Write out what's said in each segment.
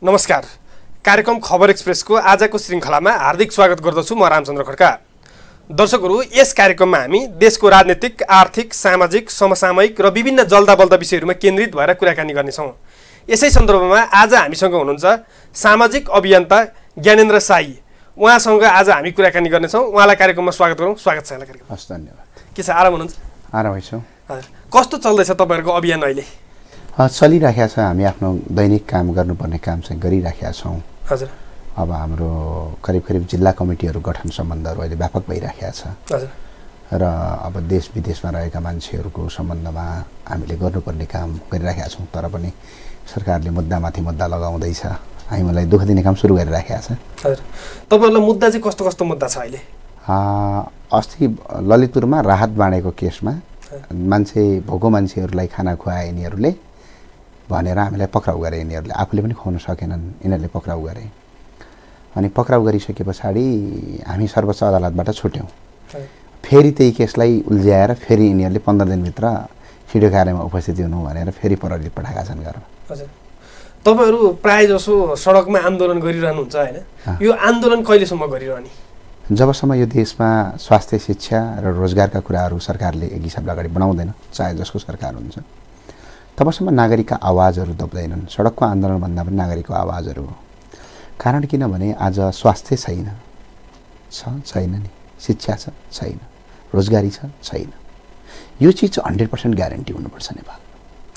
नमस्कार। कार्यक्रम खबर एक्सप्रेसको आजको श्रृङ्खलामा हार्दिक स्वागत गर्दछु म रामचन्द्र खड्का। दर्शकहरू, यस कार्यक्रममा हामी देशको राजनीतिक, आर्थिक, सामाजिक, समसामयिक र विभिन्न जल्दाबल्दा विषयहरूमा केन्द्रित भएर कुराकानी गर्नेछौँ। यसै सन्दर्भमा आज हामीसँग हुनुहुन्छ सामाजिक अभियन्ता ज्ञानेन्द्र साई। उहाँसँग आज हामी कुराकानी गर्नेछौँ। उहाँलाई कार्यक्रममा स्वागत गरौँ। स्वागत छ यहाँलाई कार्यक्रम। हस्, धन्यवाद। के छ, आराम हुनुहुन्छ? आरामै छु। हजुर, कस्तो चल्दैछ तपाईँहरूको अभियान अहिले? चलिराखेका छ। हामी आफ्नो दैनिक काम गर्नुपर्ने काम चाहिँ गरिराखेका छौँ। हजुर। अब हाम्रो करिब जिल्ला कमिटीहरू गठन सम्बन्धहरू अहिले व्यापक भइराखेका छ। हजुर। र अब देश विदेशमा रहेका मान्छेहरूको सम्बन्धमा हामीले गर्नुपर्ने काम गरिराखेका छौँ। तर पनि सरकारले मुद्दामाथि मुद्दा लगाउँदैछ। हामीलाई दुःख दिने काम सुरु गरिराखेका छ। हजुर, तपाईँहरूलाई मुद्दा चाहिँ कस्तो कस्तो मुद्दा छ अहिले? अस्ति ललितपुरमा राहत बाँडेको केसमा भोको मान्छेहरूलाई खाना खुवाए यिनीहरूले भनेर हामीलाई पक्राउ गरे। यिनीहरूले आफूले पनि खुवाउन सकेनन्, यिनीहरूले पक्राउ गरे। अनि पक्राउ गरिसके पछाडि हामी सर्वोच्च अदालतबाट छुट्यौँ। फेरि त्यही केसलाई उल्झ्याएर फेरि यिनीहरूले 15 दिनभित्र सिडिओ कार्यालयमा उपस्थित हुनु भनेर फेरि प्रहरीले पठाएका छन् घर। हजुर, तपाईँहरू प्रायः जसो सडकमा आन्दोलन गरिरहनुहुन्छ होइन? यो आन्दोलन कहिलेसम्म गरिरहने? जबसम्म यो देशमा स्वास्थ्य, शिक्षा र रोजगारका कुराहरू सरकारले एक हिसाबले अगाडि बढाउँदैन, चाहे जसको सरकार हुन्छ, तबसम्म नागरिकका आवाजहरू दब्दैनन्। सडकको आन्दोलनभन्दा पनि नागरिकको आवाजहरू हो। कारण किनभने आज स्वास्थ्य छैन नि, शिक्षा छैन, रोजगारी छैन। यो चिज 100% ग्यारेन्टी हुनुपर्छ नेपाल।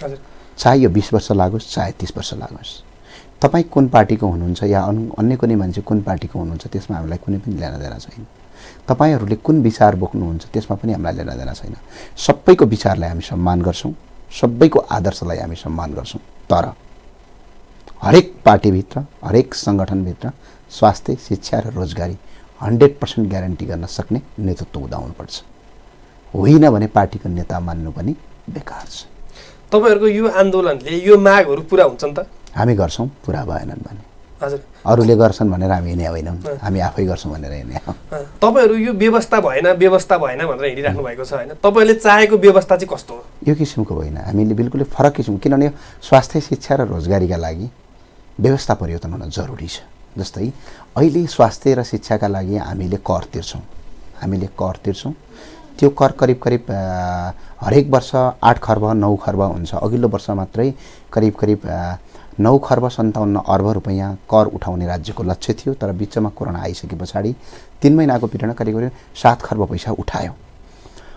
हजुर, चाहे यो 20 वर्ष लागोस्, चाहे 30 वर्ष लागोस्। तपाईँ कुन पार्टीको हुनुहुन्छ या अन्य कुनै मान्छे कुन पार्टीको हुनुहुन्छ त्यसमा हामीलाई कुनै पनि लेनादेना छैन। तपाईँहरूले कुन विचार बोक्नुहुन्छ त्यसमा पनि हामीलाई लेनादेना छैन। सबैको विचारलाई हामी सम्मान गर्छौँ, सबैको आदर्शलाई हामी सम्मान गर्छौँ। तर हरेक पार्टीभित्र, हरेक सङ्गठनभित्र स्वास्थ्य, शिक्षा र रोजगारी 100% ग्यारेन्टी गर्न सक्ने नेतृत्व हुँदाउनुपर्छ। होइन भने पार्टीको नेता मान्नु पनि बेकार छ। तपाईँहरूको यो आन्दोलनले यो मागहरू पुरा हुन्छन् त? हामी गर्छौँ, पुरा भएनन् भने। हजुर, अरूले गर्छन् भनेर हामी हिँडे होइनौँ, हामी आफै गर्छौँ भनेर हिँडे हौँ। तपाईँहरू यो व्यवस्था भएन भनेर हिँडिराख्नु भएको छ होइन? तपाईँहरूले चाहेको व्यवस्था चाहिँ कस्तो हो? यो किसिमको होइन, हामीले बिल्कुलै फरक किसिमको। किनभने स्वास्थ्य, शिक्षा र रोजगारीका लागि व्यवस्था परिवर्तन हुन जरुरी छ। जस्तै अहिले स्वास्थ्य र शिक्षाका लागि हामीले कर तिर्छौँ। त्यो कर करिब हरेक वर्ष 8 खर्ब 9 खर्ब हुन्छ। अघिल्लो वर्ष मात्रै करिब 9 खर्ब 57 अर्ब रुपैयाँ कर उठाउने राज्यको लक्ष्य थियो। तर बिचमा कोरोना आइसके पछाडि 3 महिनाको पिरियडमा करिब 7 खर्ब पैसा उठायो।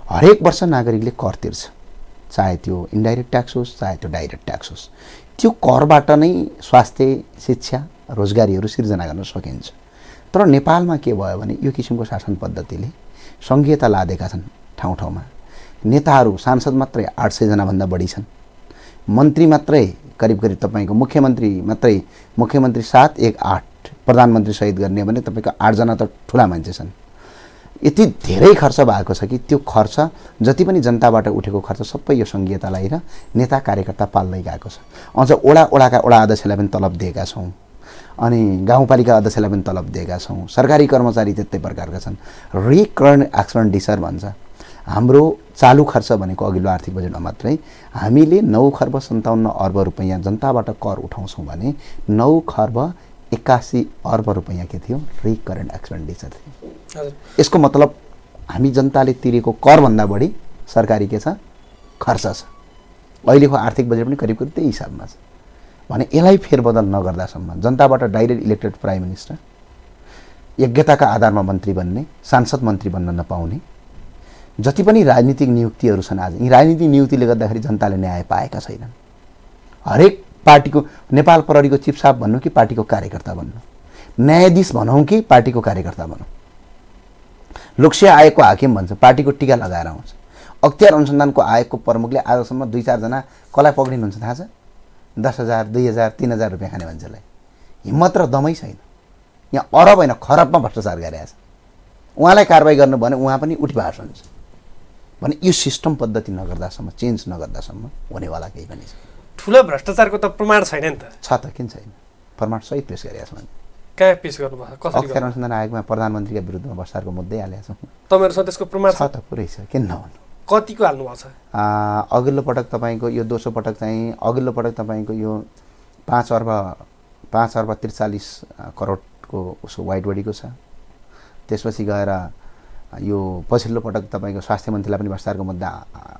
हरेक वर्ष नागरिकले कर तिर्छ, चाहे त्यो इन्डाइरेक्ट ट्याक्स होस्, चाहे त्यो डाइरेक्ट ट्याक्स होस्। त्यो करबाट नै स्वास्थ्य, शिक्षा, रोजगारीहरू सिर्जना गर्न सकिन्छ। तर नेपालमा के भयो भने यो किसिमको शासन पद्धतिले सङ्घीयता लादेका छन्। ठाउँ ठाउँमा नेताहरू, सांसद मात्रै 800 जनाभन्दा बढी छन्। मन्त्री मात्रै करिब तपाईँको मुख्यमन्त्री 7 1 8 प्रधानमन्त्री सहित गर्ने भने तपाईँको 8 जना त ठुला मान्छे छन्। यति धेरै खर्च भएको छ कि त्यो खर्च जति पनि जनताबाट उठेको खर्च सबै यो सङ्घीयतालाई र नेता कार्यकर्ता पाल्दै गएको छ। अझ वडा अध्यक्षलाई पनि तलब दिएका छौँ, अनि गाउँपालिका अध्यक्षलाई पनि तलब दिएका छौँ। सरकारी कर्मचारी त्यस्तै प्रकारका छन्। रिकरेन्ट एक्सपेन्डिचर भन्छ। हाम्रो चालु खर्च भनेको अघिल्लो आर्थिक बजेटमा मात्रै हामीले 9 खर्ब 57 अर्ब रुपैयाँ जनताबाट कर उठाउँछौँ भने 9 खर्ब 81 अर्ब रुपैयाँ के थियो? रिकरेन्ट एक्सपेन्डिचर थियो। यसको मतलब हामी जनताले तिरेको करभन्दा बढी सरकारी के छ? खर्च छ। अहिलेको आर्थिक बजेट पनि करिब त्यही हिसाबमा छ भने यसलाई फेरबदल नगर्दासम्म जनताबाट डाइरेक्ट इलेक्टेड प्राइम मिनिस्टर, योग्यताका आधारमा मन्त्री बन्ने, सांसद मन्त्री बन्न नपाउने, जति पनि राजनीतिक नियुक्तिहरू छन् आज, यी राजनीतिक नियुक्तिले गर्दाखेरि जनताले न्याय पाएका छैनन्। हरेक पार्टीको, नेपाल प्रहरीको चिफ साहब भन्नु कि पार्टीको कार्यकर्ता बन्नु, न्यायाधीश भनौँ कि पार्टीको कार्यकर्ता भनौँ, लोकसेवा आयोगको हाकिम भन्छ पार्टीको टिका लगाएर आउँछ। अख्तियार अनुसन्धानको आयोगको प्रमुखले आजसम्म 2-4 जना कसलाई पक्रिनुहुन्छ थाहा छ? 10,000 2,000 3,000 रुपियाँ खाने मान्छेलाई हिम्मत र दमै छैन। यहाँ अरब होइन खरबमा भ्रष्टाचार गरेको छ। उहाँलाई कारबाही गर्नु भने उहाँ पनि उठिभास हुन्छ भने यो सिस्टम पद्धति नगर्दासम्म, चेन्ज नगर्दासम्म हुनेवाला केही पनि छैन। ठुलो भ्रष्टाचारको त प्रमाण छैन नि त? छ त, किन छैन? प्रमाण सहित पेश गरेका छौँ। कहाँ पेश गर्नुभएको? अख्तियार अनुसन्धान आयोगमा प्रधानमन्त्रीका विरुद्धमा भ्रष्टाचारको मुद्दै हालेका छौँ। तपाईँहरूसँग त्यसको प्रमाण छ त? पुरै छ, किन नहुनु। कतिको हाल्नु भएको छ? अघिल्लो पटक तपाईँको यो दोस्रो पटक चाहिँ अघिल्लो पटक तपाईँको यो 5 अर्ब 5 अर्ब 43 करोडको उसको वाइड बडीको छ। त्यसपछि गएर यो पछिल्लो पटक तपाईँको स्वास्थ्य मन्त्रीलाई पनि भ्रष्टाचारको मुद्दा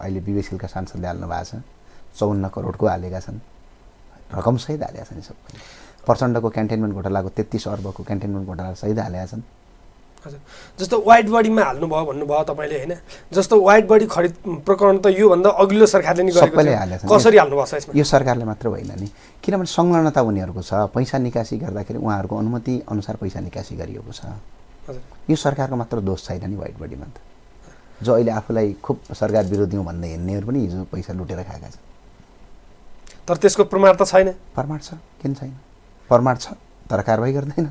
अहिले विवेकशीलका सांसदले हाल्नु भएको छ, 54 करोडको हालेका छन्, रकमसहित हालेका छन्। सबै प्रचण्डको क्यान्टेनमेन्ट घोटालाको 33 अर्बको क्यान्टेनमेन्ट घोटाला सहित हालेका छन्। हजुर, जस्तो वाइड बडीमा हाल्नुभयो भन्नुभयो तपाईँले होइन, जस्तो वाइड बडी खरिद प्रकरण त योभन्दा अघिल्लो सरकारले नि गरेको थियो, कसरी हाल्नुभएको छ यसमा? यो सरकारले मात्र होइन नि, किनभने संलग्नता उनीहरूको छ, पैसा निकासी गर्दाखेरि उहाँहरूको अनुमति अनुसार पैसा निकासी गरिएको छ। यो सरकारको मात्र दोष छैन नि वाइड बडीमा त, जो अहिले आफूलाई खुब सरकार विरोधी हो भन्दै हिँड्नेहरू पनि हिजो पैसा लुटेर खाएका छन्। तर त्यसको प्रमाण त छैन। प्रमाण छ, किन छैन? प्रमाण छ तर कारबाही गर्दैन।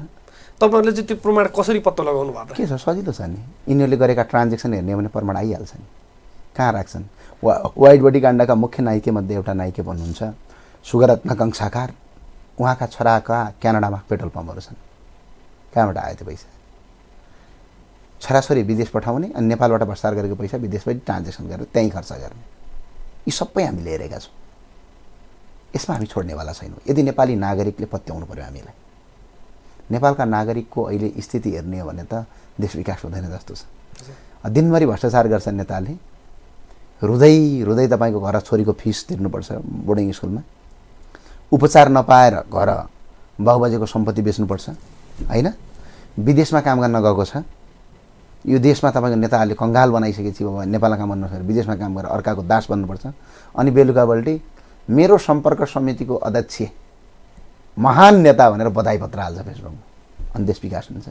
तपाईँहरूले चाहिँ त्यो प्रमाण कसरी पत्ता लगाउनु भएको? के छ, सजिलो छ नि, यिनीहरूले गरेका ट्रान्जेक्सन हेर्ने भने प्रमाण आइहाल्छ नि। कहाँ राख्छन्? वाइड बडी काण्डका मुख्य नायिके मध्ये एउटा नायिके भन्नुहुन्छ सुगरत्न कंसाकार, उहाँका छोराका क्यानाडामा पेट्रोल पम्पहरू छन्। कहाँबाट आयो त्यो पैसा? छोराछोरी विदेश पठाउने अनि नेपालबाट भ्रष्टाचार गरेको पैसा विदेशबाट ट्रान्जेक्सन गरेर त्यहीँ खर्च गर्ने, यी सबै हामीले हेरेका छौँ। यसमा हामी छोड्नेवाला छैनौँ। यदि नेपाली नागरिकले पत्याउनु पर्यो हामीलाई, नेपालका नागरिकको अहिले स्थिति हेर्ने हो भने त देश विकास हुँदैन जस्तो छ। दिनभरि भ्रष्टाचार गर्छन् नेताले, रुँदै रुँदै तपाईँको घर छोरीको फिस तिर्नुपर्छ बोर्डिङ स्कुलमा, उपचार नपाएर घर बाबुबाजेको सम्पत्ति बेच्नुपर्छ होइन, विदेशमा काम गर्न गएको छ। यो देशमा तपाईँको नेताहरूले कङ्गाल बनाइसकेपछि नेपालमा काम गर्न नसकेर विदेशमा काम गरेर अर्काको दास बन्नुपर्छ। अनि बेलुका बल्टी मेरो सम्पर्क समितिको अध्यक्ष महान नेता भनेर बधाई पत्र हाल्छ फेसबुकमा, अनि देश विकास हुन्छ।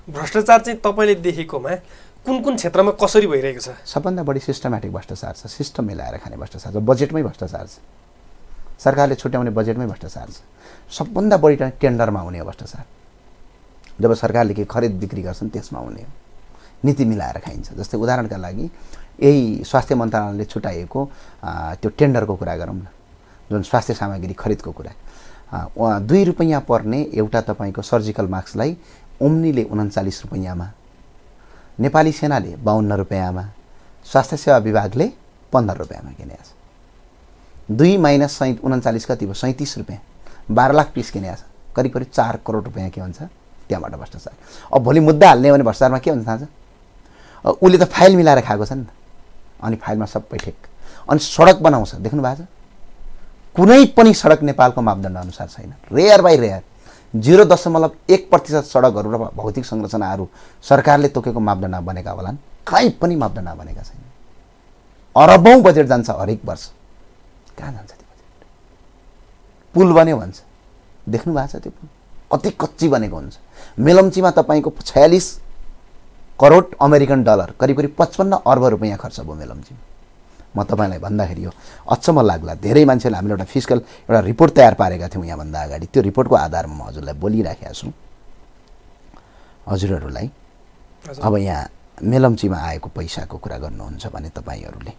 भ्रष्टाचार चाहिँ तपाईँले देखेकोमा कुन कुन क्षेत्रमा कसरी भइरहेको छ? सबभन्दा बढी सिस्टमेटिक भ्रष्टाचार छ, सिस्टम मिलाएर खाने भ्रष्टाचार छ, बजेटमै भ्रष्टाचार छ, सरकारले छुट्याउने बजेटमै भ्रष्टाचार छ। सबभन्दा बढी टेन्डरमा हुने हो भ्रष्टाचार, जब सरकारले केही खरिद बिक्री गर्छन् त्यसमा हुने हो, नीति मिलाएर खाइन्छ। जस्तै उदाहरणका लागि यही स्वास्थ्य मन्त्रालयले छुट्याएको त्यो टेन्डरको कुरा गरौँ न, जुन स्वास्थ्य सामग्री खरिदको कुरा, 2 रुपैयाँ पर्ने एउटा तपाईँको सर्जिकल मास्कलाई ओम्नीले 39 रुपैयाँमा, नेपाली सेनाले 52 रुपैयाँमा, स्वास्थ्य सेवा विभागले 15 रुपैयाँमा किनेको छ। 2 माइनस 39 कति भयो? 37 रुपैयाँ, 12 लाख पिस किनेको छ, करिब करिब 4 करोड रुपैयाँ के हुन्छ त्यहाँबाट भ्रष्टाचार। अब भोलि मुद्दा हाल्ने भने भ्रष्टाचारमा के हुन्छ थाहा छ? उसले त फाइल मिलाएर खाएको छ नि त, अनि फाइलमा सबै ठिक, अनि सडक बनाउँछ, देख्नु भएको छ? कुनै पनि सडक नेपालको मापदण्ड अनुसार छैन, रेयर बाई रेयर 0.1% सडकहरू र भौतिक संरचनाहरू सरकारले तोकेको मापदण्ड बनेका होलान्, कहीँ पनि मापदण्ड बनेका छैन। अरबौं बजेट जान्छ हरेक वर्ष, कहाँ जान्छ त्यो बजेट? पुल बन्यो भन्छ, देख्नु भएको छ त्यो पुल कति कच्ची बनेको हुन्छ। मेलम्चीमा तपाईँको 46 करोड अमेरिकन डलर, करिब करिब 55 अर्ब रुपैयाँ खर्च भयो मेलम्चीमा। म तपाईँलाई भन्दाखेरि यो अचम्म लाग्ला, धेरै मान्छेले हामीले एउटा फिजिकल एउटा रिपोर्ट तयार पारेका थियौँ यहाँभन्दा अगाडि, त्यो रिपोर्टको आधारमा म हजुरलाई बोलिराखेको छु। हजुरहरूलाई अब यहाँ मेलम्चीमा आएको पैसाको कुरा गर्नुहुन्छ भने तपाईँहरूले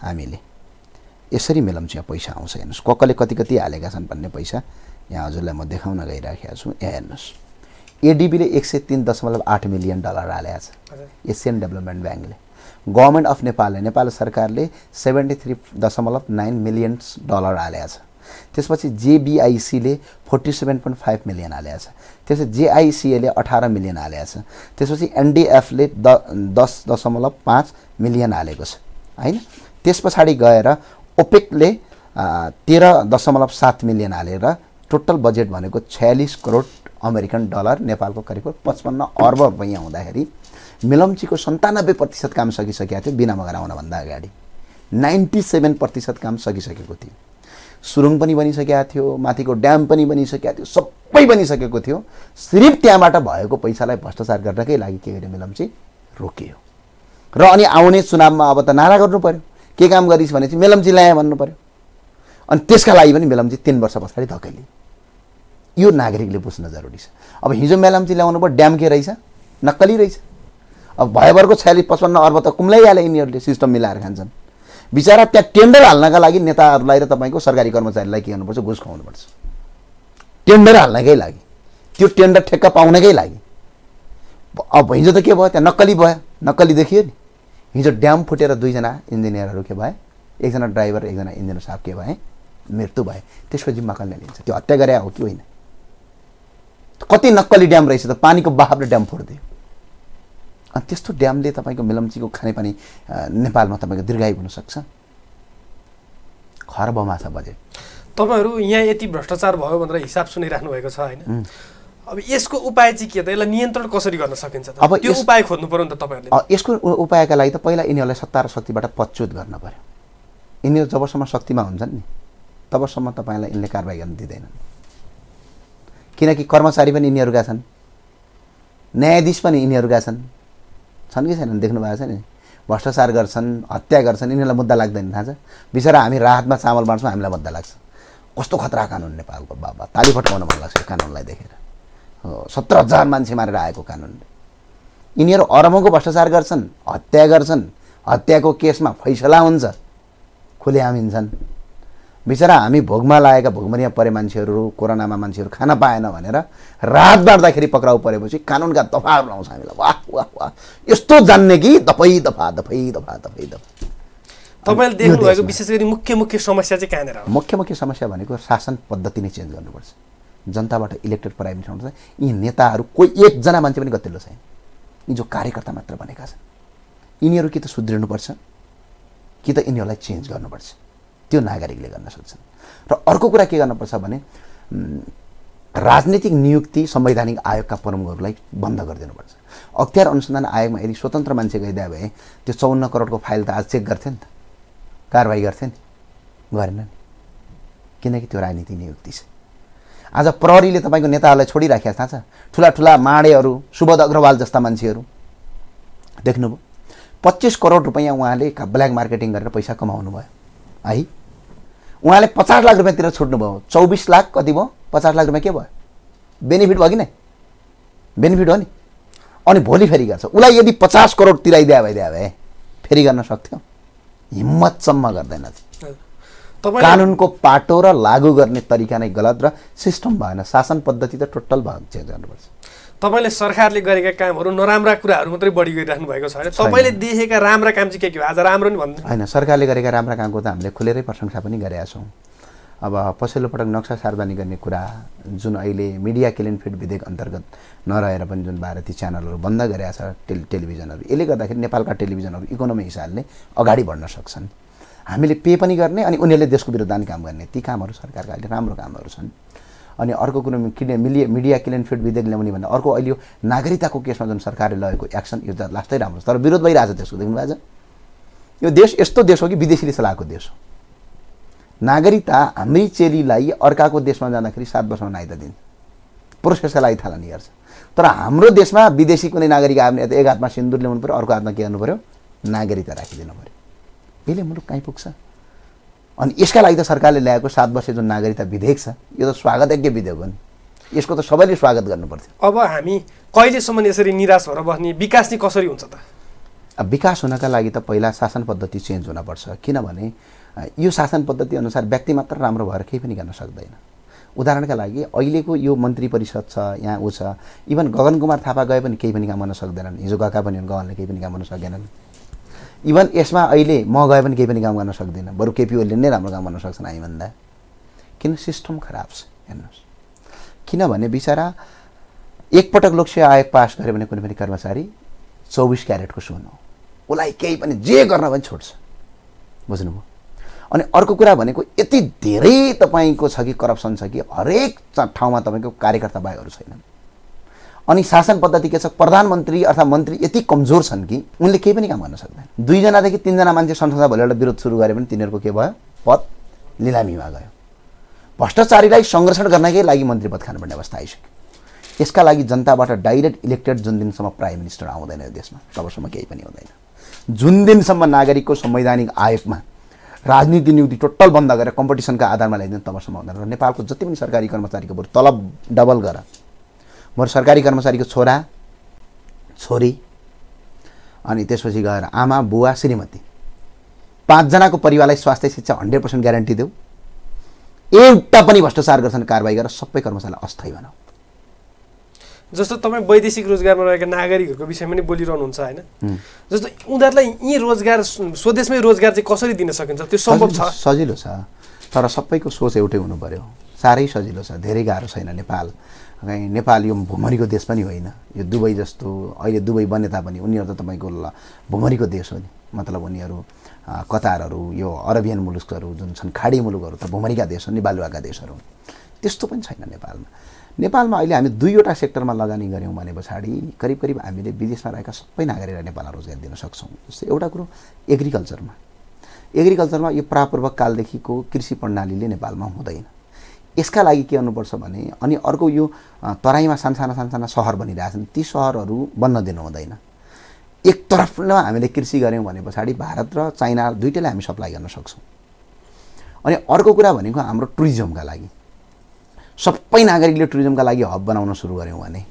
हामीले यसरी मेलम्चीमा पैसा आउँछ हेर्नुहोस्, कसले कति कति हालेका छन् भन्ने पैसा यहाँ हजुरलाई म देखाउन गइराखेको छु। यहाँ हेर्नुहोस्, एडिबीले 103.8 मिलियन डलर हालेको छ, एसियन डेभलपमेन्ट ब्याङ्कले, गभर्मेन्ट अफ नेपालले, नेपाल सरकारले 73.9 मिलियन डलर हालेको छ। त्यसपछि जेबीआईसीले 47.5 मिलियन हालेको छ, त्यसपछि जेआईसीएले 18 मिलियन हालेको छ, त्यसपछि एनडीएफले 10.5 मिलियन हालेको छ हैन। त्यस पछाडि गएर ओपेकले 13.7 मिलियन हालेर टोटल बजेट भनेको 46 करोड अमेरिकन डलर, नेपालको करिब 55 अर्ब रुपैयाँ हुँदाखेरि मेलम्चीको 97% काम सकिसकेको थियो बिना मगर आउनभन्दा अगाडि, 97% काम सकिसकेको थियो। सुरुङ पनि बनिसकेको थियो, माथिको ड्याम पनि बनिसकेको थियो, सबै बनिसकेको थियो। सिर्फ त्यहाँबाट भएको पैसालाई भ्रष्टाचार गर्नकै लागि के गर्यो मेलम्ची रोकियो। र अनि आउने चुनावमा अब त नारा गर्नु पर्यो, के काम गरिस् भने चाहिँ मेलम्ची ल्याए भन्नु पर्यो, अनि त्यसका लागि पनि मेलम्ची 3 वर्ष पछाडि धकेलियो। यो नागरिकले बुझ्न जरुरी छ। अब हिजो मेलम्ची ल्याउनु भयो, ड्याम के रहेछ? नक्कली रहेछ। अब भयभरको 46-55 अर्ब त कुम्लाइहाले, यिनीहरूले सिस्टम मिलाएर खान्छन्। बिचारा त्यहाँ टेन्डर हाल्नका लागि नेताहरूलाई र तपाईँको सरकारी कर्मचारीलाई के गर्नुपर्छ? घुस खुवाउनुपर्छ टेन्डर हाल्नकै लागि, त्यो टेन्डर ठेक्का पाउनकै लागि। अब हिजो त के भयो? त्यहाँ नक्कली भयो, नक्कली देखियो नि। हिजो ड्याम फुटेर 2 जना इन्जिनियरहरू के भए, 1 जना ड्राइभर 1 जना इन्जिनियर साहब के भए? मृत्यु भए त्यसको जिम्मा कसले लिन्छ? त्यो हत्या गरे हो कि होइन? कति नक्कली ड्याम रहेछ त, पानीको बहावले ड्याम फोडिदियो। अनि त्यस्तो ड्यामले तपाईँको मेलम्चीको खानेपानी नेपालमा तपाईँको दीर्घायु हुनसक्छ? खरबमा छ बजेट। तपाईँहरू यहाँ यति भ्रष्टाचार भयो भनेर हिसाब सुनिराख्नु भएको छ होइन? अब यसको उपाय चाहिँ के त? यसलाई नियन्त्रण कसरी गर्न सकिन्छ त? अब त्यो उपाय खोज्नु पर्यो नि त तपाईँहरूले। यसको उपायका लागि त पहिला यिनीहरूलाई सत्ता र शक्तिबाट पदच्युत गर्न पर्यो। यिनीहरू जबसम्म शक्तिमा हुन्छन् नि तबसम्म तपाईँलाई यिनले कारबाही गर्न दिँदैनन्। किनकि कर्मचारी पनि यिनीहरूका छन्, न्यायाधीश पनि यिनीहरूका छन् कि छैनन्? देख्नु भएको छ नि, भ्रष्टाचार गर्छन्, हत्या गर्छन्, यिनीहरूलाई मुद्दा लाग्दैन। थाहा छ? बिचरा हामी राहतमा चामल बाँड्छौँ, हामीलाई मुद्दा लाग्छ। कस्तो खतरा कानुन नेपालको, बाबा ताली फटाउन मन लाग्छ यो कानुनलाई देखेर। 17,000 मान्छे मारेर आएको कानुनले। यिनीहरू अरबौँको भ्रष्टाचार गर्छन्, हत्या गर्छन्, हत्याको केसमा फैसला हुन्छ, खुलेआम हिँड्छन्। बिचरा हामी भोगमा लागेका भोगमरिया परे मान्छेहरू, कोरोनामा मान्छेहरू खान पाएन भनेर रात बाँड्दाखेरि पक्राउ परेपछि कानुनका दफाहरू लाउँछ हामीलाई। वाह वाह वाह, यस्तो जान्ने कि दफै दफा दफै दफा दफै दफा। तपाईँले देख्नुभएको विशेष गरी मुख्य समस्या चाहिँ कहाँनिर हो? मुख्य समस्या भनेको शासन पद्धति नै चेन्ज गर्नुपर्छ। जनताबाट इलेक्टेड प्राइम मिनिस्टर हुनुपर्छ। यी नेताहरू कोही एकजना मान्छे पनि गतिलो छैन। यी जो कार्यकर्ता मात्र बनेका छन्, यिनीहरू कि त सुध्रिनुपर्छ कि त यिनीहरूलाई चेन्ज गर्नुपर्छ। त्यो नागरिकले गर्न सक्छन्। र अर्को कुरा के गर्नुपर्छ भने राजनीतिक नियुक्ति संवैधानिक आयोगका प्रमुखहरूलाई बन्द गरिदिनुपर्छ। अख्तियार अनुसन्धान आयोगमा यदि स्वतन्त्र मान्छे गइदिए भए त्यो 54 करोडको फाइल त आज चेक गर्थे नि त, कारबाही गर्थे नि, गरेनन्। किनकि त्यो राजनीतिक नियुक्ति छ। आज प्रहरीले तपाईँको नेताहरूलाई छोडिराखेको थाहा छ? ठुला ठुला माडेहरू, सुबोध अग्रवाल जस्ता मान्छेहरू देख्नुभयो। 25 करोड रुपैयाँ उहाँले ब्ल्याक मार्केटिङ गरेर पैसा कमाउनु भयो है। उहाँले 50 लाख रुपैयाँतिर छुट्नुभयो। 24 लाख कति भयो? 50 लाख रुपैयाँ के भयो? बेनिफिट भयो कि नै? बेनिफिट हो नि। अनि भोलि फेरि गर्छ। उसलाई यदि 50 करोड तिराइदिया भए फेरि गर्न सक्थ्यो? हिम्मतसम्म गर्दैन। कानुनको पाटो र लागू गर्ने तरिका नै गलत र सिस्टम भएन। शासन पद्धति त टोटल चेन्ज गर्नुपर्छ। तपाईँले सरकारले गरेका कामहरू नराम्रा कुराहरू मात्रै बढी गरिराख्नु भएको छ होइन? तपाईँले देखेका राम्रा काम चाहिँ के हो? आज राम्रो नि भन्नु होइन। सरकारले गरेका राम्रा कामको त हामीले खुलेरै प्रशंसा पनि गरेका छौँ। अब पछिल्लो पटक नक्सा सार्वजनिक गर्ने कुरा, जुन अहिले मिडिया क्लिन फिड विधेयक अन्तर्गत नरहेर पनि जुन भारतीय च्यानलहरू बन्द गरेका छ, टेलिभिजनहरू, यसले गर्दाखेरि नेपालका टेलिभिजनहरू इकोनोमी हिसाबले अगाडि बढ्न सक्छन्। हामीले पे पनि गर्ने अनि उनीहरूले देशको विरुद्ध काम गर्ने, ती कामहरू सरकारका अहिले राम्रो कामहरू छन्। अनि अर्को कुरो मिडिया क्लिन फिड विधेयक ल्याउने भन्दा अर्को अहिले यो नागरिकताको केसमा जुन सरकारले लगेको एक्सन यो त लास्टै राम्रो छ। तर विरोध भइरहेछ त्यसको, देख्नुभएको छ? यो देश यस्तो देश हो कि विदेशीले चलाएको देश हो। नागरिकता हाम्रै चेलीलाई अर्काको देशमा जाँदाखेरि 7 वर्षमा नागरिकता दिन्छ, प्रोसेसका लागि थालनी गर्छ। तर हाम्रो देशमा विदेशी कुनै नागरिक आयो भने एक हातमा सिन्दुर ल्याउनु पऱ्यो, अर्को हातमा के गर्नु पऱ्यो? नागरिकता राखिदिनु पऱ्यो। यसले मुलुक कहीँ पुग्छ? अनि यसका लागि त सरकारले ल्याएको 7 वर्षे जुन नागरिकता विधेयक छ, यो त स्वागतयोग्य विधेयक हो नि। यसको त सबैले स्वागत गर्नुपर्थ्यो। अब हामी कहिलेसम्म यसरी निराश भएर बस्ने? विकास चाहिँ कसरी हुन्छ त? अब विकास हुनका लागि त पहिला शासन पद्धति चेन्ज हुनपर्छ। किनभने यो शासन पद्धति अनुसार व्यक्ति मात्र राम्रो भएर केही पनि गर्न सक्दैन। उदाहरणका लागि अहिलेको यो मन्त्री परिषद छ, यहाँ ऊ छ, इभन गगन कुमार थापा गए पनि केही पनि काम गर्न सक्दैनन्। हिजो गएका पनि गगनले केही पनि काम गर्न सकेनन्। इभन यसमा अहिले म गए पनि केही पनि काम गर्न सक्दिनँ, बरु केपी ओलीले नै राम्रो काम गर्न सक्छन् हामीभन्दा। किन? सिस्टम खराब छ। हेर्नुहोस्, किनभने बिचरा एकपटक लोकसेवा आयोग पास गरे भने कुनै पनि कर्मचारी 24 क्यारेटको सुन हो, उसलाई केही पनि जे गर्न पनि छोड्छ। बुझ्नुभयो? अनि अर्को कुरा भनेको यति धेरै तपाईँको छ कि करप्सन छ कि हरेक ठाउँमा तपाईँको कार्यकर्ता बाहेकहरू छैनन्। अनि शासन पद्धति के छ? प्रधानमन्त्री अथवा मन्त्री यति कमजोर छन् कि उनले केही पनि काम गर्न सक्दैन। 2 जनादेखि 3 जना मान्छे संसदमा भोलिबाट विरोध सुरु गरे भने तिनीहरूको के भयो? पद लिलामीमा गयो। भ्रष्टाचारीलाई संरक्षण गर्नकै लागि मन्त्री पद खानुपर्ने अवस्था आइसक्यो। यसका लागि जनताबाट डाइरेक्ट इलेक्टेड जुन दिनसम्म प्राइम मिनिस्टर आउँदैन यो देशमा, तबसम्म केही पनि हुँदैन। जुन दिनसम्म नागरिकको संवैधानिक आयोगमा राजनीति नियुक्ति टोटल बन्द गरेर कम्पिटिसनका आधारमा ल्याइदिनु तबसम्म हुँदैन। र नेपालको जति पनि सरकारी कर्मचारीको बरु तलब डबल गर। बरु सरकारी कर्मचारीको छोरा छोरी अनि त्यसपछि गएर आमा बुवा श्रीमती 5 जनाको परिवारलाई स्वास्थ्य शिक्षा 100% ग्यारेन्टी देऊ। एउटा पनि भ्रष्टाचार गर्छन् कारबाही गरेर सबै कर्मचारीलाई अस्थायी बनाऊ। जस्तो तपाईँ वैदेशिक रोजगारमा रहेका नागरिकहरूको विषयमा पनि बोलिरहनुहुन्छ होइन? जस्तो उनीहरूलाई यी रोजगार स्वदेशमै रोजगार चाहिँ कसरी दिन सकिन्छ? त्यो सम्भव छ? सजिलो छ। तर सबैको सोच एउटै हुनु पर्यो। साह्रै सजिलो छ, धेरै गाह्रो छैन नेपाल। नेपाल यो भुमरीको देश पनि होइन, यो दुबई जस्तो अहिले दुबई बने तापनि उनीहरू त तपाईँको भुमरीको देश हो नि। मतलब उनीहरू कतारहरू, यो अरबियन मुलुकहरू जुन छन् खाडी मुलुकहरू त भुमरीका देश हुन् नि, बालुवाका देशहरू हुन्। त्यस्तो पनि छैन नेपालमा। नेपालमा अहिले हामी 2वटा सेक्टरमा लगानी गऱ्यौँ भने पछाडि करिब करिब हामीले विदेशमा रहेका सबै नागरिकलाई नेपालमा रोजगारी दिन सक्छौँ। जस्तै एउटा कुरो एग्रिकल्चरमा यो प्रापूर्वक कालदेखिको कृषि प्रणालीले नेपालमा हुँदैन। यसका लागि के गर्नुपर्छ भने अनि अर्को यो तराईमा साना सहर बनिरहेछन्, ती सहरहरू बन्न दिनु हुँदैन। एक तर्फमा हामीले कृषि गऱ्यौँ भने पछाडि भारत र चाइना दुईटैलाई हामी सप्लाई गर्न सक्छौँ। अनि अर्को कुरा भनेको हाम्रो टुरिज्मका लागि सबै नागरिकले टुरिज्मका लागि हब बनाउन सुरु गऱ्यौँ भने,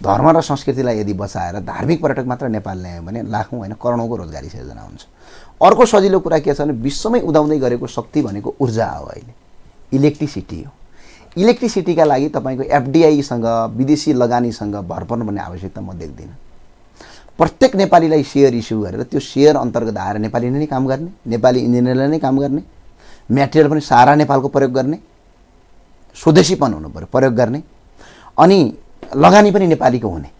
धर्म र संस्कृतिलाई यदि बचाएर धार्मिक पर्यटक मात्र नेपाल ल्यायौँ भने लाखौँ होइन करोडौँको रोजगारी सिर्जना हुन्छ। अर्को सजिलो कुरा के छ भने विश्वमै उदाउँदै गरेको शक्ति भनेको ऊर्जा हो, अहिले इलेक्ट्रिसिटी हो। इलेक्ट्रिसिटीका लागि तपाईँको एफडिआईसँग विदेशी लगानीसँग भर पर्नुपर्ने आवश्यकता म देख्दिनँ। प्रत्येक नेपालीलाई सेयर इस्यु गरेर त्यो सेयर अन्तर्गत आएर नेपालीले नै काम गर्ने, नेपाली इन्जिनियरले नै काम गर्ने, म्याटेरियल पनि सारा नेपालको प्रयोग गर्ने, स्वदेशीपन हुनु पर्यो प्रयोग गर्ने, अनि लगानी पनि नेपालीको हुने।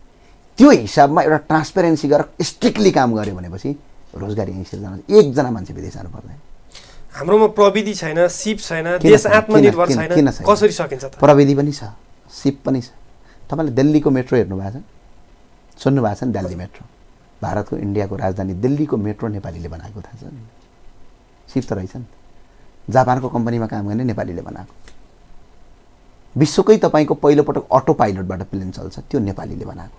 त्यो हिसाबमा एउटा ट्रान्सपेरेन्सी गरेर स्ट्रिक्टली काम गर्यो भनेपछि रोजगारी यहीँ सिर्जना, एकजना मान्छे विदेश जानु पर्दैन। हाम्रोमा प्रविधि छैन, सिप छैन, देश आत्मनिर्भर छैन, कसरी सकिन्छ त? प्रविधि पनि छ, सिप पनि छ। तपाईँले दिल्लीको मेट्रो हेर्नु भएको छ, सुन्नु भएको छ नि? दिल्ली मेट्रो, भारतको इन्डियाको राजधानी दिल्लीको मेट्रो नेपालीले बनाएको थाहा छ नि? सिप त रहेछ नि। जापानको कम्पनीमा काम गर्ने नेपालीले बनाएको। विश्वकै तपाईँको पहिलोपटक अटो पाइलटबाट प्लेन चल्छ, त्यो नेपालीले बनाएको,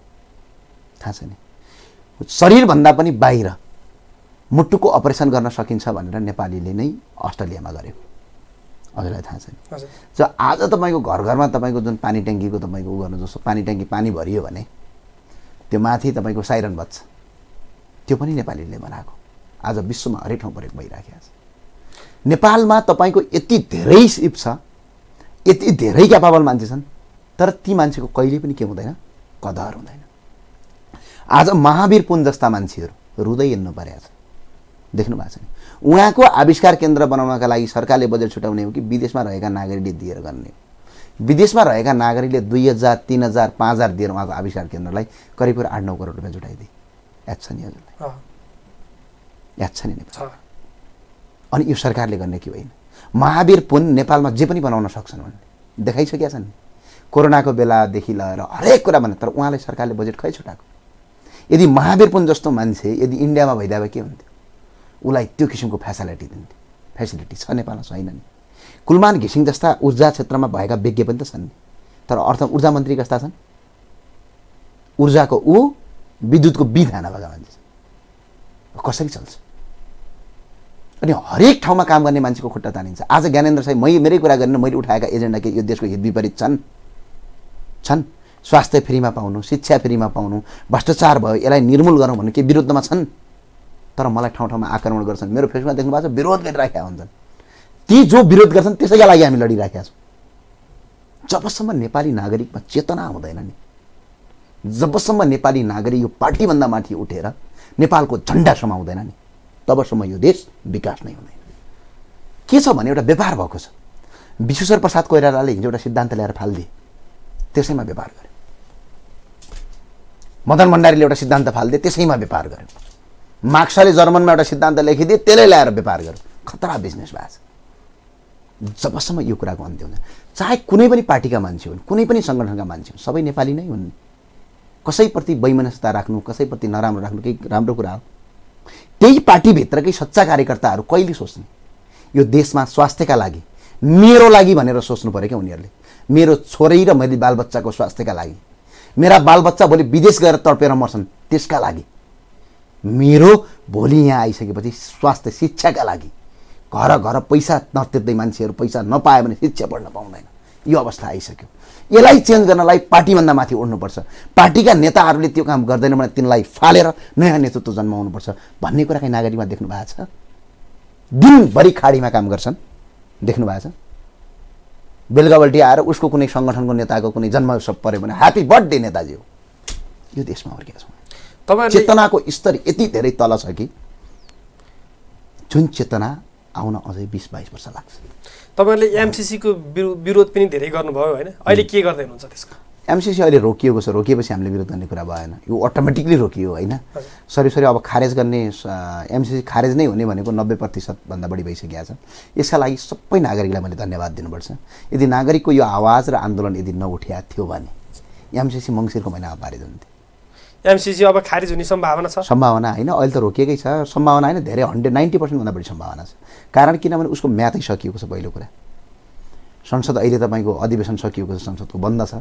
थाहा छ नि? शरीरभन्दा पनि बाहिर मुटुको अपरेसन गर्न सकिन्छ भनेर नेपालीले नै अस्ट्रेलियामा गरेको, हजुरलाई थाहा छ नि? जो आज तपाईँको घर घरमा तपाईँको जुन पानी ट्याङ्कीको तपाईँको उ गर्नु, जस्तो पानी ट्याङ्की पानी भरियो भने त्यो माथि तपाईँको साइरन बज्छ, त्यो पनि नेपालीले बनाएको। आज विश्वमा हरेक ठाउँ प्रयोग भइराखेको छ। नेपालमा तपाईँको यति धेरै सिप छ, यति धेरै क्यापेबल मान्छे छन्, तर ती मान्छेको कहिले पनि के हुँदैन, कदर हुँदैन। आज महावीर पुन जस्ता मान्छेहरू रुँदै हिँड्नु परेको छ, देख्नु भएको छ नि? उहाँको आविष्कार केन्द्र बनाउनका लागि सरकारले बजेट छुटाउने हो कि विदेशमा रहेका नागरिकले दिएर गर्ने हो? विदेशमा रहेका नागरिकले 2000, 3000, 5000 दिएर उहाँको आविष्कार केन्द्रलाई करिब 8-9 करोड रुपियाँ जुटाइदिए। याद छ नि हजुरलाई? याद छ नि? अनि यो सरकारले गर्ने कि होइन? महावीर पुन नेपालमा जे पनि बनाउन सक्छन् भन्ने देखाइसकेका छन्। कोरोनाको बेलादेखि लिएर हरेक कुरा भने, तर उहाँलाई सरकारले बजेट खै छुटाएको? यदि महावीर पुन जस्तो मान्छे यदि इन्डियामा भइदिए के हुन्थ्यो? उसलाई त्यो किसिमको फेसिलिटी दिन्थ्यो। फेसिलिटी छ नेपालमा, छैन नि? कुलमान घिसिङ जस्ता ऊर्जा क्षेत्रमा भएका विज्ञ पनि त छन् नि, तर अर्थ ऊर्जा मन्त्री कस्ता छन्? ऊर्जाको विद्युतको थाहा नभएका मान्छे छन्। कसरी चल्छ? अनि हरेक ठाउँमा काम गर्ने मान्छेको खुट्टा तानिन्छ। आज ज्ञानेन्द्र साई मेरै कुरा गरेर मैले उठाएका एजेन्डा के यो देशको हित विपरीत छन्? स्वास्थ्य फ्रीमा पाउनु, शिक्षा फ्रीमा पाउनु, भ्रष्टाचार भयो यसलाई निर्मूल गरौँ भन्ने के विरुद्धमा छन्? तर मलाई ठाउँ ठाउँमा आक्रमण गर्छन्। मेरो फेसबुकमा देख्नु भएको छ, विरोध गरिराखेका हुन्छन्। ती जो विरोध गर्छन् त्यसैका लागि हामी लडिराखेका छौँ। जबसम्म नेपाली नागरिकमा चेतना हुँदैन नि, जबसम्म नेपाली नागरिक यो पार्टीभन्दा माथि उठेर नेपालको झन्डा समाउँदैन नि, तबसम्म यो देश विकास नै हुँदैन। के छ भने एउटा व्यापार भएको छ। विश्वेश्वर प्रसाद कोइरालाले हिजो एउटा सिद्धान्त ल्याएर फालिदिए, त्यसैमा व्यापार गर्यो। मदन भण्डारीले एउटा सिद्धान्त फालिदिए, त्यसैमा व्यापार गर्यो। मार्क्सले जर्मनमा एउटा सिद्धान्त लेखिदिए, त्यसले ल्याएर व्यापार गर्यो। खतरा बिजनेस भएको छ। जबसम्म यो कुराको अन्त्य हुँदैन, चाहे कुनै पनि पार्टीका मान्छे हुन्, कुनै पनि सङ्गठनका मान्छे हुन्, सबै नेपाली नै हुन्। कसैप्रति वैमनस्यता राख्नु, कसैप्रति नराम्रो राख्नु केही राम्रो कुरा हो? त्यही पार्टीभित्रकै सच्चा कार्यकर्ताहरू कहिले सोच्ने यो देशमा स्वास्थ्यका लागि, मेरो लागि भनेर सोच्नु पर्यो क्या उनीहरूले? मेरो छोरी र मैले बालबच्चाको स्वास्थ्यका लागि, मेरा बालबच्चा भोलि विदेश गएर तडपेर मर्छन् त्यसका लागि, मेरो भोलि यहाँ आइसकेपछि स्वास्थ्य शिक्षाका लागि, घर घर पैसा नतिर्दै मान्छेहरू पैसा नपायो भने शिक्षा पढ्न पाउँदैन, यो अवस्था आइसक्यो। यसलाई चेन्ज गर्नलाई पार्टीभन्दा माथि उठ्नुपर्छ। पार्टीका नेताहरूले त्यो काम गर्दैन भने तिनलाई फालेर नयाँ नेतृत्व जन्माउनुपर्छ भन्ने कुरा काही नागरिकमा देख्नु भएको छ? दिनभरि खाडीमा काम गर्छन्, देख्नु भएको छ? बेलुकाबल्टी आएर उसको कुनै सङ्गठनको नेताको कुनै जन्मोत्सव पऱ्यो भने ह्यापी बर्थडे नेताजी हो। यो देशमा हुर्केका छौँ। चेतनाको स्तर यति धेरै तल छ कि जुन चेतना आउन अझै 20-22 वर्ष लाग्छ। तपाईँहरूले एमसीसीको विरोध पनि धेरै गर्नुभयो होइन, अहिले के गर्दै हुनुहुन्छ त्यसको? एमसीसी अहिले रोकिएको छ, रोकिएपछि हामीले विरोध गर्ने कुरा भएन, यो अटोमेटिकली रोकियो होइन। सरी अब खारेज गर्ने एमसीसी खारेज नै हुने भनेको 90% भन्दा बढी भइसकेको छ। यसका लागि सबै नागरिकलाई मैले धन्यवाद दिनुपर्छ। यदि नागरिकको यो आवाज र आन्दोलन यदि नउठिया थियो भने एमसीसी मङ्सिरको महिनामा पारित हुन्थ्यो। एमसीसी अब खारिज हुने सम्भावना छ? सम्भावना होइन, अहिले त रोकिएकै छ। सम्भावना होइन, धेरै 90% भन्दा बढी सम्भावना छ। कारण किनभने उसको म्यादै सकिएको छ। पहिलो कुरा, संसद अहिले तपाईँको अधिवेशन सकिएको छ, संसदको बन्द छ।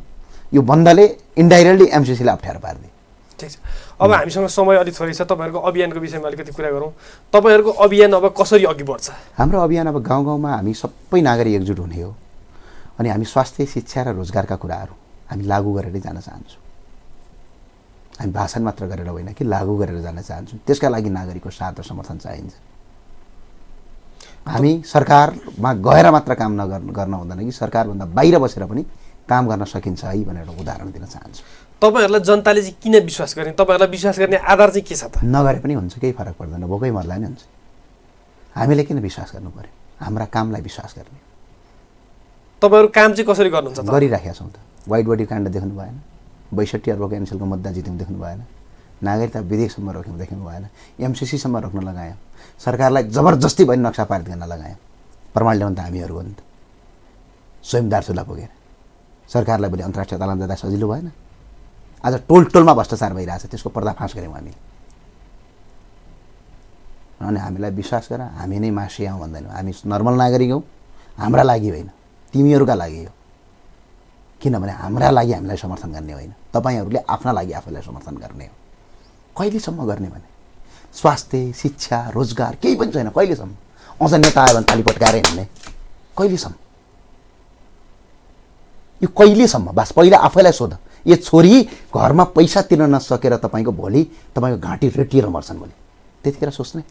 यो बन्दले इन्डाइरेक्टली एमसीसीलाई अप्ठ्यारो पार्दियो। ठिक छ, अब हामीसँग समय अलिक थोरै छ, तपाईँहरूको अभियानको विषयमा अलिकति कुरा गरौँ। तपाईँहरूको अभियान अब कसरी अघि बढ्छ? हाम्रो अभियान अब गाउँ गाउँमा हामी सबै नागरिक एकजुट हुने हो अनि हामी स्वास्थ्य, शिक्षा र रोजगारका कुराहरू हामी लागू गरेरै जान चाहन्छौँ। हामी भाषण मात्र गरेर होइन कि लागू गरेर जान चाहन्छौँ। त्यसका लागि नागरिकको साथ र समर्थन चाहिन्छ। हामी सरकारमा गएर मात्र काम गर्न हुँदैन कि सरकारभन्दा बाहिर बसेर पनि काम गर्न सकिन्छ है भनेर उदाहरण दिन चाहन्छु। तपाईँहरूलाई जनताले चाहिँ किन विश्वास गर्ने? तपाईँहरूलाई विश्वास गर्ने आधार चाहिँ के छ त? नगरे पनि हुन्छ, केही फरक पर्दैन, भोकै मर्ला नि हुन्छ। हामीले किन विश्वास गर्नु पर्यो? हाम्रा कामलाई विश्वास गर्ने। तपाईँहरू काम चाहिँ कसरी गर्नुहुन्छ? गरिराखेका छौँ त। वाइट बडी काण्ड देख्नु भएन, 62 अर्बको एनसेलको मुद्दा जित्यौँ देख्नु भएन, नागरिकता विधेयकसम्म रोक्यौँ देख्नु भएन, एमसीसीसम्म रोक्न लगायौँ, सरकारलाई जबरजस्ती भए नक्सा पारित गर्न लगायौँ। प्रमाण ल्याउनु त हामीहरू हो नि त। स्वयं दार्चुला पुगेर सरकारलाई पनि अन्तर्राष्ट्रिय अदालत जाँदा सजिलो भएन। आज टोल टोलमा भ्रष्टाचार भइरहेछ, त्यसको पर्दाफास गऱ्यौँ हामीले। अनि हामीलाई विश्वास गर, हामी नै मासियौँ भन्दैनौँ। हामी नर्मल नागरिक हौँ, हाम्रा लागि होइन, तिमीहरूका लागि हो। किनभने हाम्रा लागि हामीलाई समर्थन गर्ने होइन, तपाईँहरूले आफ्ना लागि आफूलाई समर्थन गर्ने हो। कहिलेसम्म गर्ने भने? स्वास्थ्य, शिक्षा, रोजगार केही पनि छैन कहिलेसम्म? अझ नेता आयो भने ताली पट्काएर हिँड्ने कहिलेसम्म? यो कहिलेसम्म? बस पहिला आफैलाई सोध। यो छोरी घरमा पैसा तिर्न नसकेर तपाईँको भोलि तपाईँको घाँटी रेटिएर मर्छन् भोलि, त्यतिखेर सोच्ने।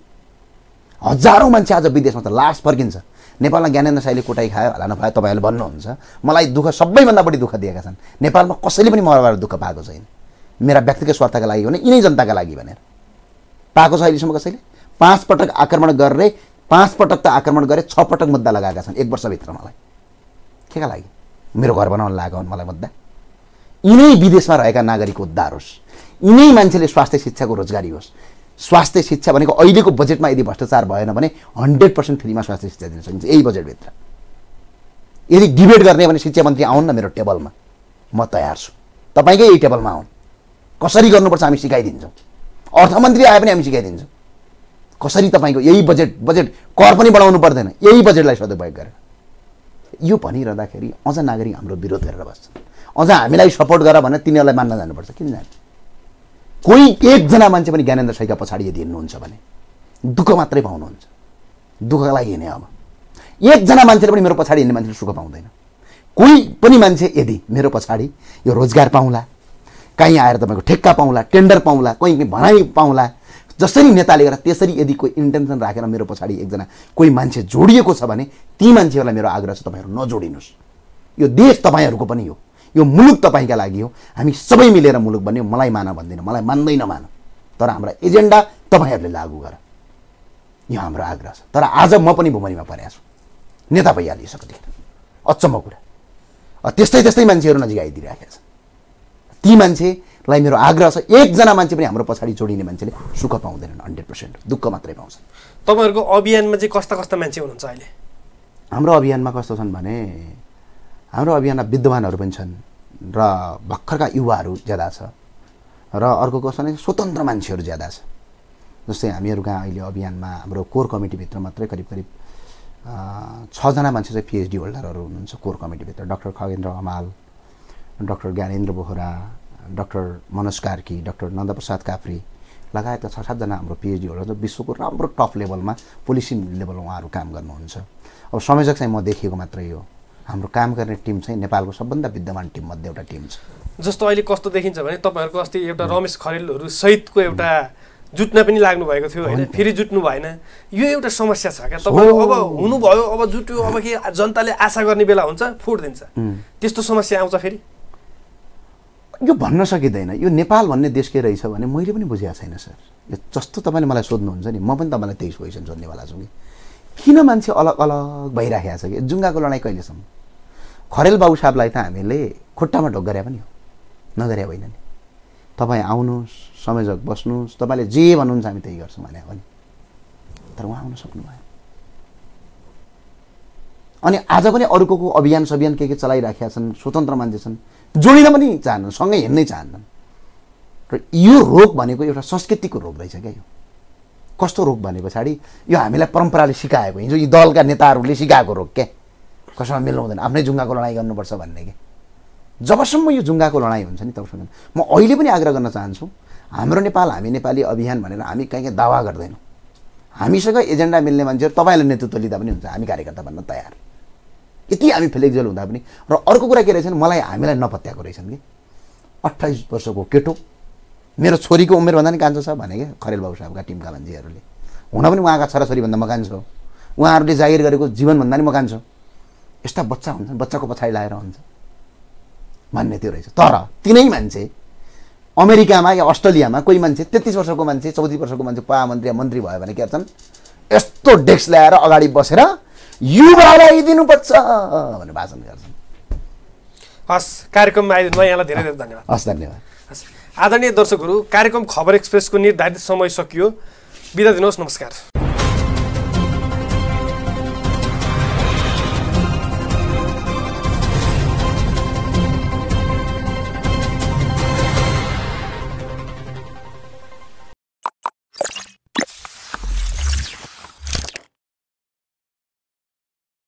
हजारौँ मान्छे आज विदेशमा त लास फर्किन्छ। नेपालमा ज्ञानेन्द्र साईले कोटाइ खायो होला नपायो तपाईँहरूले भन्नुहुन्छ, मलाई दुःख सबैभन्दा बढी दुःख दिएका छन्। नेपालमा कसैले पनि मबाट दुःख पाएको छैन। मेरा व्यक्तिगत स्वार्थका लागि भने यिनै जनताका लागि भनेर पाएको छ अहिलेसम्म कसैले। 5 पटक आक्रमण गरेर 5 पटक त आक्रमण गरे, 6 पटक मुद्दा लगाएका छन् 1 वर्षभित्र। मलाई केका लागि? मेरो घर बनाउन लागेको हुन् मलाई मुद्दा। यिनै विदेशमा रहेका नागरिकको उद्धार होस्, यिनै मान्छेले स्वास्थ्य शिक्षाको रोजगारी होस्। स्वास्थ्य शिक्षा भनेको अहिलेको बजेटमा यदि भ्रष्टाचार भएन भने 100% फ्रीमा स्वास्थ्य शिक्षा दिन सकिन्छ यही बजेटभित्र। यदि डिबेट गर्ने भने शिक्षा मन्त्री आउन् न मेरो टेबलमा, म तयार छु। तपाईँकै यही टेबलमा आउन्, कसरी गर्नुपर्छ हामी सिकाइदिन्छौँ। अर्थमन्त्री आए पनि हामी सिकाइदिन्छौँ कसरी तपाईँको यही बजेट कर पनि बढाउनु पर्दैन, यही बजेटलाई सदुपयोग गरेर। यो भनिरहँदाखेरि अझ नागरिक हाम्रो विरोध गरेर बस्छन्। अझ हामीलाई सपोर्ट गर भनेर तिनीहरूलाई मान्न जानुपर्छ। किन जाने? कोही एकजना मान्छे पनि ज्ञानेन्द्र साईका पछाडि यदि हिँड्नुहुन्छ भने दुःख मात्रै पाउनुहुन्छ। दुःखका लागि हिँड्ने। अब एकजना मान्छेले पनि मेरो पछाडि हिँड्ने मान्छेले सुख पाउँदैन। कोही पनि मान्छे यदि मेरो पछाडि यो रोजगार पाउँला, कहीँ आएर तपाईँको ठेक्का पाउँला, टेन्डर पाउँला, कहीँ भनाइ पाउँला, जसरी नेताले गरेर त्यसरी यदि कोही इन्टेन्सन राखेर मेरो पछाडि एकजना कोही मान्छे जोडिएको छ भने ती मान्छेहरूलाई मेरो आग्रह छ तपाईँहरू नजोडिनुहोस्। यो देश तपाईँहरूको पनि हो, यो मुलुक तपाईँका लागि हो। हामी सबै मिलेर मुलुक बन्ने। मलाई मान भन्दिनँ, मलाई मान्दै नमान, तर हाम्रा एजेन्डा तपाईँहरूले लागू गर, यो हाम्रो आग्रह छ। तर आज म पनि भुमरीमा परेको छु, नेता भइहालिसक्यो। अचम्म कुरा, त्यस्तै मान्छेहरू नजिक आइदिइराखेका छन्। ती मान्छेलाई मेरो आग्रह छ, एकजना मान्छे पनि हाम्रो पछाडि जोडिने मान्छेले सुख पाउँदैनन्, 100% दुःख मात्रै पाउँछन्। तपाईँहरूको अभियानमा चाहिँ कस्ता मान्छे हुनुहुन्छ अहिले? हाम्रो अभियानमा कस्तो छन् भने हाम्रो अभियानमा विद्वानहरू पनि छन् र भर्खरका युवाहरू ज्यादा छ र अर्को कस्तो भने स्वतन्त्र मान्छेहरू ज्यादा छ। जस्तै हामीहरू कहाँ अहिले अभियानमा हाम्रो कोर कमिटीभित्र मात्रै करिब 6 जना मान्छे चाहिँ PhD होल्डरहरू हुनुहुन्छ कोर कमिटीभित्र। Doctor Khagendra Hamal, doctor Gyanendra Bohara, doctor Manoj Karki, doctor Nandaprasad Kafri लगायत 6-7 जना हाम्रो PhD होल्डर विश्वको राम्रो टप लेभलमा पोलिसी लेभलमा उहाँहरू काम गर्नुहुन्छ। अब संयोजक चाहिँ म देखिएको मात्रै हो। हाम्रो काम गर्ने टिम चाहिँ नेपालको सबभन्दा विद्यमान टिम मध्ये एउटा टिम छ। जस्तो अहिले कस्तो देखिन्छ भने तपाईँहरूको अस्ति एउटा रमेश खरेलहरू सहितको एउटा जुट्न पनि लाग्नु भएको थियो होइन, फेरि जुट्नु भएन। यो एउटा समस्या छ क्या तपाईँहरू? अब हुनुभयो, अब जुट्यो, अब के जनताले आशा गर्ने बेला हुन्छ फुट दिन्छ, त्यस्तो समस्या आउँछ फेरि? यो भन्न सकिँदैन। यो नेपाल भन्ने देश के रहेछ भने मैले पनि बुझेको छैन सर। यो जस्तो तपाईँले मलाई सोध्नुहुन्छ नि, म पनि तपाईँलाई त्यही क्वेसन सोध्नेवाला छु कि किन मान्छे अलग अलग भइराखेको छ कि जुङ्गाको लडाइँ कहिलेसम्म खरेल बाबु साहबलाई त हामीले खुट्टामा ढोक गरे पनि हो नगरे होइन नि तपाईँ आउनुहोस् संयोजक बस्नुहोस् तपाईँले जे भन्नुहुन्छ हामी त्यही गर्छौँ भने हो नि तर उहाँ आउन सक्नु भएन अनि आज पनि अरूको अभियान सभियान के चलाइराखेका छन् स्वतन्त्र मान्छे छन् जोडिन पनि चाहन्छन् सँगै हिँड्नै चाहन्छन् र यो रोग भनेको एउटा संस्कृतिको रोग रहेछ क्या यो कस्तो रोग भने पछाडि यो हामीलाई परम्पराले सिकाएको हिजो यी दलका नेताहरूले सिकाएको रोग क्या कसैमा मिल्नु हुँदैन आफ्नै जुङ्गाको लडाइँ गर्नुपर्छ भन्ने के जबसम्म यो जुङ्गाको लडाइँ हुन्छ नि तबसम्म म अहिले पनि आग्रह गर्न चाहन्छु हाम्रो नेपाल हामी नेपाली अभियान भनेर हामी कहीँ दावा गर्दैनौँ हामीसँग एजेन्डा मिल्ने मान्छेहरू तपाईँले नेतृत्व लिँदा पनि हुन्छ हामी कार्यकर्ता बन्न तयार यति हामी फ्लेक्सिबल हुँदा पनि र अर्को कुरा के रहेछन् मलाई हामीलाई नपत्याएको रहेछन् कि 28 वर्षको केटो मेरो छोरीको उमेरभन्दा नि कान्छो छ भने क्या खरेल बाबु साहबका टिमका मान्छेहरूले हुन पनि उहाँका छोराछोरीभन्दा म कान्छो उहाँहरूले जागिर गरेको जीवनभन्दा नि म कान्छो यस्ता बच्चा हुन्छन् बच्चाको पछाडि लाएर हुन्छ भन्ने त्यो रहेछ तर तिनै मान्छे अमेरिकामा या अस्ट्रेलियामा कोही मान्छे 33 वर्षको मान्छे 34 वर्षको मान्छे महामन्त्री मन्त्री भयो भने के गर्छन् यस्तो डेस्क ल्याएर अगाडि बसेर युवालाई दिनुपर्छ भनेर भाषण गर्छन् हस् कार्यक्रममा आइदिनु भयो यहाँलाई धेरै धेरै धन्यवाद हस् धन्यवाद आदरणीय दर्शकहरू कार्यक्रम खबर एक्सप्रेसको निर्धारित समय सकियो बिदा दिनुहोस् नमस्कार